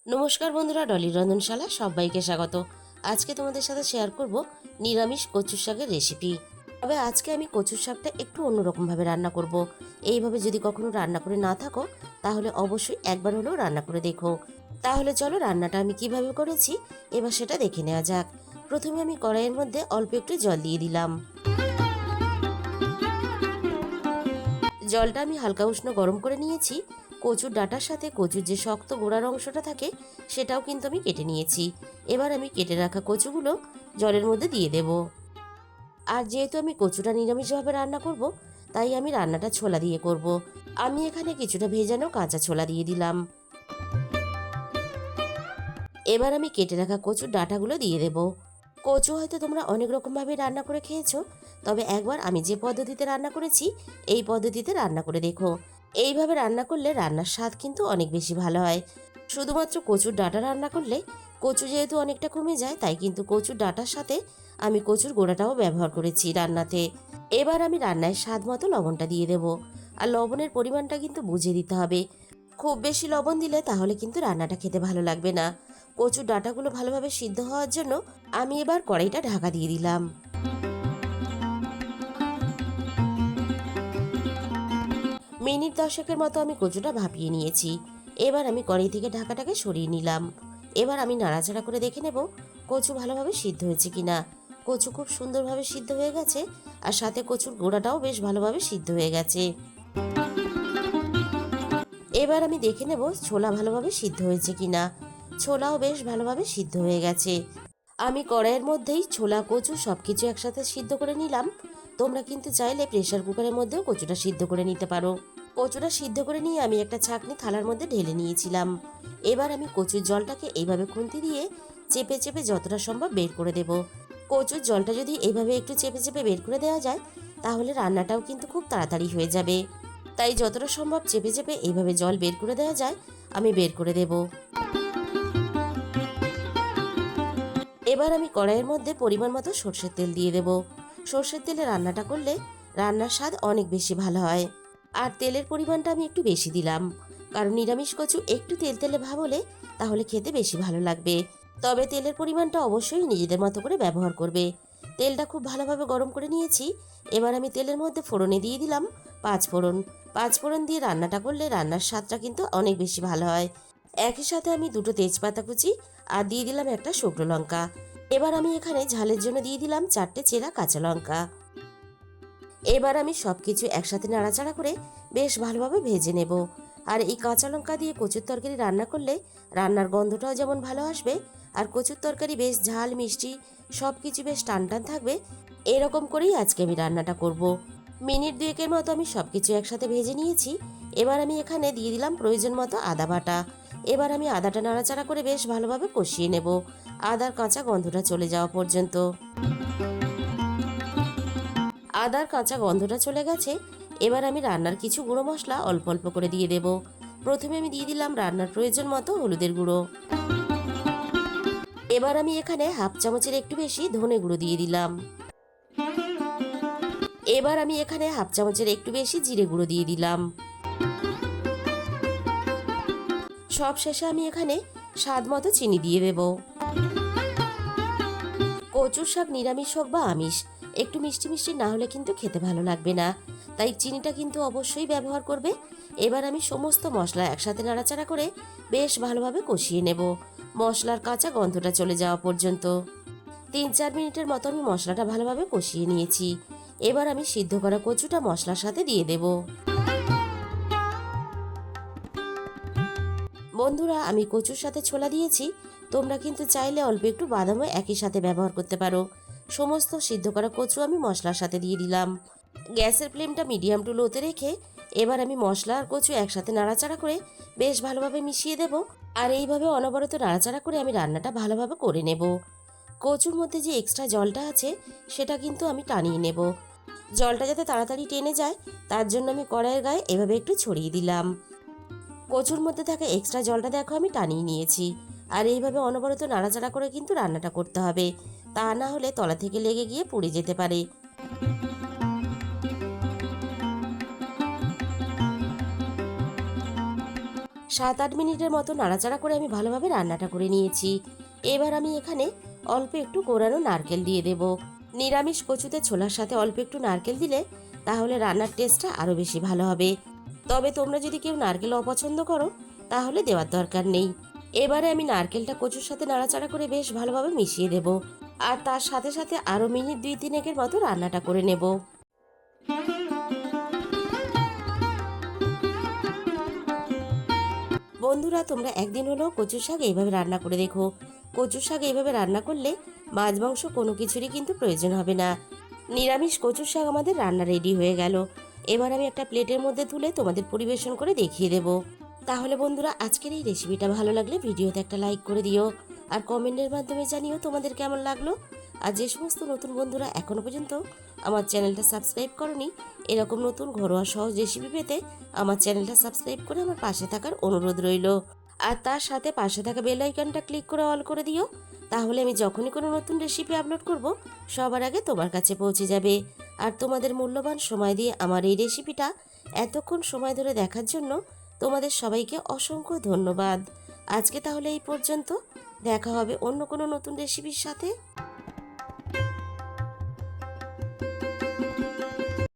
নমস্কার বন্ধুরা, ডলির রন্ধনশালা সবাইকে স্বাগত। আজকে তোমাদের সাথে শেয়ার করব নিরামিষ কচুর শাকের রেসিপি। তবে আজকে আমি কচুর শাকটা একটু অন্যরকমভাবে রান্না করব। এইভাবে যদি কখনো রান্না করে না থাকো তাহলে অবশ্যই একবার হলেও রান্না করে দেখো। তাহলে চলো রান্নাটা আমি কিভাবে করেছি এবার সেটা দেখে নেওয়া যাক। প্রথমে আমি কড়াইয়ের মধ্যে অল্প একটু জল দিয়ে দিলাম। জলটা আমি হালকা উষ্ণ গরম করে নিয়েছি। কচুর ডাঁটার সাথে কচুর যে শক্ত গোড়ার অংশটা থাকে সেটাও কিন্তু আমি কেটে নিয়েছি। এবার আমি কেটে রাখা কচুগুলো জলের মধ্যে দিয়ে দেব। আর যেহেতু আমি কচুটা নিরামিষভাবে রান্না করব, তাই আমি রান্নাটা ছোলা দিয়ে করব। আমি এখানে কিছুটা ভেজানো কাঁচা ছোলা দিয়ে দিলাম। এবার আমি কেটে রাখা কচুর ডাঁটাগুলো দিয়ে দেব। কচু হয়তো তোমরা অনেক রকমভাবে রান্না করে খেয়েছো, তবে একবার আমি যে পদ্ধতিতে রান্না করেছি এই পদ্ধতিতে রান্না করে দেখো। এইভাবে রান্না করলে রান্নার স্বাদ কিন্তু অনেক বেশি ভালো হয়। শুধুমাত্র কচুর ডাঁটা রান্না করলে কচু যেহেতু অনেকটা কমে যায়, তাই কিন্তু কচুর ডাঁটার সাথে আমি কচুর গোড়াটাও ব্যবহার করেছি রান্নাতে। এবার আমি রান্নায় স্বাদ মতো লবণটা দিয়ে দেব। আর লবণের পরিমাণটা কিন্তু বুঝে দিতে হবে। খুব বেশি লবণ দিলে তাহলে কিন্তু রান্নাটা খেতে ভালো লাগবে না। কচুর ডাঁটাগুলো ভালোভাবে সিদ্ধ হওয়ার জন্য আমি এবার কড়াইটা ঢাকা দিয়ে দিলাম। মিনিট 10 মতো আমি কচুটা ভাপিয়ে নিয়েছি। এবার আমি কড়াই থেকে ঢাকাটাকে সরিয়ে নিলাম। এবার আমি নাড়াচাড়া করে দেখে নেব কচু ভালোভাবে সিদ্ধ হয়েছে কিনা। কচু খুব সুন্দরভাবে সিদ্ধ হয়ে গেছে, আর সাথে কচুর গোড়াটাও বেশ ভালোভাবে সিদ্ধ হয়ে গেছে। এবার আমি দেখে নেব ছোলা ভালোভাবে সিদ্ধ হয়েছে কিনা। ছোলাও বেশ ভালোভাবে সিদ্ধ হয়ে গেছে। আমি কড়াইয়ের মধ্যেই ছোলা কচু সবকিছু একসাথে সিদ্ধ করে নিলাম। তোমরা কিন্তু চাইলে প্রেসার কুকারের মধ্যেও কচুটা সিদ্ধ করে নিতে পারো। কচুটা সিদ্ধ করে নিয়ে আমি একটা ছাঁকনি থালার মধ্যে ঢেলে নিয়েছিলাম। এবার আমি কচুর জলটাকে এইভাবে খুন্তি দিয়ে চেপে চেপে যতটা সম্ভব বের করে দেব। কচুর জলটা যদি এইভাবে একটু চেপে চেপে বের করে দেওয়া যায় তাহলে রান্নাটাও কিন্তু খুব তাড়াতাড়ি হয়ে যাবে। তাই যতটা সম্ভব চেপে চেপে এইভাবে জল বের করে দেওয়া যায় আমি বের করে দেব। এবার আমি কড়াইয়ের মধ্যে পরিমাণ মতো সর্ষের তেল দিয়ে দেব। সর্ষের তেলে রান্নাটা করলে রান্নার স্বাদ অনেক বেশি ভালো হয়। আর তেলের পরিমাণটা আমি একটু বেশি দিলাম, কারণ নিরামিষ কচু একটু তেল তেলে ভাব হলে তাহলে খেতে বেশি ভালো লাগবে। তবে তেলের পরিমাণটা অবশ্যই নিজেদের মতো করে ব্যবহার করবে। তেলটা খুব ভালোভাবে গরম করে নিয়েছি। এবার আমি তেলের মধ্যে ফোড়নে দিয়ে দিলাম 5 ফোড়ন। 5 ফোড়ন দিয়ে রান্নাটা করলে রান্নার স্বাদটা কিন্তু অনেক বেশি ভালো হয়। একই সাথে আমি 2টো তেজপাতা কুচি আর দিয়ে দিলাম একটা শুকনো লঙ্কা। এবার আমি এখানে ঝালের জন্য দিয়ে দিলাম 4টে চেরা কাঁচা লঙ্কা। এবার আমি সবকিছু একসাথে নাড়াচাড়া করে বেশ ভালোভাবে ভেজে নেব। আর এই কাঁচা লঙ্কা দিয়ে কচুর তরকারি রান্না করলে রান্নার গন্ধটাও যেমন ভালো আসবে, আর কচুর তরকারি বেশ ঝাল মিষ্টি সবকিছু বেশ টান টান থাকবে। এরকম করেই আজকে আমি রান্নাটা করব। মিনিট 2 মতো আমি সবকিছু একসাথে ভেজে নিয়েছি। এবার আমি এখানে দিয়ে দিলাম প্রয়োজন মতো আদা বাটা। এবার আমি আদাটা নাড়াচাড়া করে বেশ ভালোভাবে কষিয়ে নেব, আদার কাঁচা গন্ধটা চলে যাওয়া পর্যন্ত। আদার কাঁচা গন্ধটা চলে গেছে। এবার আমি রান্নার কিছু গুঁড়ো মশলা অল্প অল্প করে দিয়ে দেব। প্রথমে আমি দিয়ে দিলাম রান্নার প্রয়োজন মতো হলুদের গুঁড়ো। এবার আমি এখানে হাফ চামচের একটু বেশি ধনে গুঁড়ো দিয়ে দিলাম। এবার আমি এখানে হাফ চামচের একটু বেশি জিরে গুঁড়ো দিয়ে দিলাম। সব শেষে আমি এখানে স্বাদ মতো চিনি দিয়ে দেব। কচুর শাক নিরামিষ হোক বা আমিষ, একটু মিষ্টি মিষ্টি না হলে কিন্তু খেতে ভালো লাগবে না, তাই চিনিটা কিন্তু অবশ্যই ব্যবহার করবে। এবার আমি সমস্ত মশলা একসাথে নাড়াচাড়া করে বেশ ভালোভাবে কষিয়ে নেব, মশলার কাঁচা গন্ধটা চলে যাওয়া পর্যন্ত। 3-4 মিনিটের মতো আমি মশলাটা ভালোভাবে কষিয়ে নিয়েছি। এবার আমি সিদ্ধ করা কচুটা মশলার সাথে দিয়ে দেব। বন্ধুরা, আমি কচুর সাথে ছোলা দিয়েছি, তোমরা কিন্তু চাইলে অল্প একটু বাদামও একই সাথে ব্যবহার করতে পারো। সমস্ত সিদ্ধ করা কচু আমি মশলার সাথে দিয়ে দিলাম। গ্যাসের ফ্লেমটা মিডিয়াম টু লোতে রেখে এবার আমি মশলা আর কচু একসাথে নাড়াচাড়া করে বেশ ভালোভাবে মিশিয়ে দেব। আর এইভাবে অনবরত নাড়াচাড়া করে আমি রান্নাটা ভালোভাবে করে নেব। কচুর মধ্যে যে এক্সট্রা জলটা আছে সেটা কিন্তু আমি টানিয়ে নেব। জলটা যাতে তাড়াতাড়ি টেনে যায় তার জন্য আমি কড়াইয়ের গায়ে এভাবে একটু ছড়িয়ে দিলাম। কচুর মধ্যে থাকা এক্সট্রা জলটা দেখো আমি টানিয়ে নিয়েছি। আর এইভাবে অনবরত নাড়াচাড়া করে কিন্তু রান্নাটা করতে হবে, তা না হলে তলা থেকে লেগে গিয়ে পুড়ে যেতে পারে। 7-8 মিনিটের মতো নাড়াচাড়া করে আমি ভালোভাবে রান্নাটা করে নিয়েছি। এবার আমি এখানে অল্প একটু কোরানো নারকেল দিয়ে দেব। নিরামিষ কচুতে ছোলার সাথে অল্প একটু নারকেল দিলে তাহলে রান্নার টেস্টটা আরও বেশি ভালো হবে। তবে তোমরা যদি কেউ নারকেল অপছন্দ করো তাহলে দেওয়ার দরকার নেই। এবারে আমি নারকেলটা কচুর সাথে নাড়াচাড়া করে বেশ ভালোভাবে মিশিয়ে দেব, আর তার সাথে সাথে আরও মিনিট 2-3 মতো রান্নাটা করে নেব। বন্ধুরা, তোমরা একদিন হলেও কচুর শাক এইভাবে রান্না করে দেখো। কচুর শাক এইভাবে রান্না করলে মাছ মাংস কোনো কিছুরই কিন্তু প্রয়োজন হবে না। নিরামিষ কচুর শাক আমাদের রান্না রেডি হয়ে গেল। এবার আমি একটা প্লেটের মধ্যে তুলে তোমাদের পরিবেশন করে দেখিয়ে দেব। তাহলে বন্ধুরা, আজকের এই রেসিপিটা ভালো লাগলে ভিডিওতে একটা লাইক করে দিও, আর কমেন্টের মাধ্যমে জানিও তোমাদের কেমন লাগলো। আর যে সমস্ত নতুন বন্ধুরা এখনো পর্যন্ত আমার চ্যানেলটা সাবস্ক্রাইব করনি, এরকম নতুন ঘরোয়া সহজ রেসিপি পেতে আমার চ্যানেলটা সাবস্ক্রাইব করে আমার পাশে থাকার অনুরোধ রইল। আর তার সাথে পাশে থাকা বেল আইকনটা ক্লিক করে অল করে দিও, তাহলে আমি যখনই কোনো নতুন রেসিপি আপলোড করব সবার আগে তোমার কাছে পৌঁছে যাবে। আর তোমাদের মূল্যবান সময় দিয়ে আমার এই রেসিপিটা এতক্ষণ সময় ধরে দেখার জন্য তোমাদের সবাইকে অসংখ্য ধন্যবাদ। আজকে তাহলে এই পর্যন্ত, দেখা হবে অন্য কোনো নতুন রেসিপির সাথে।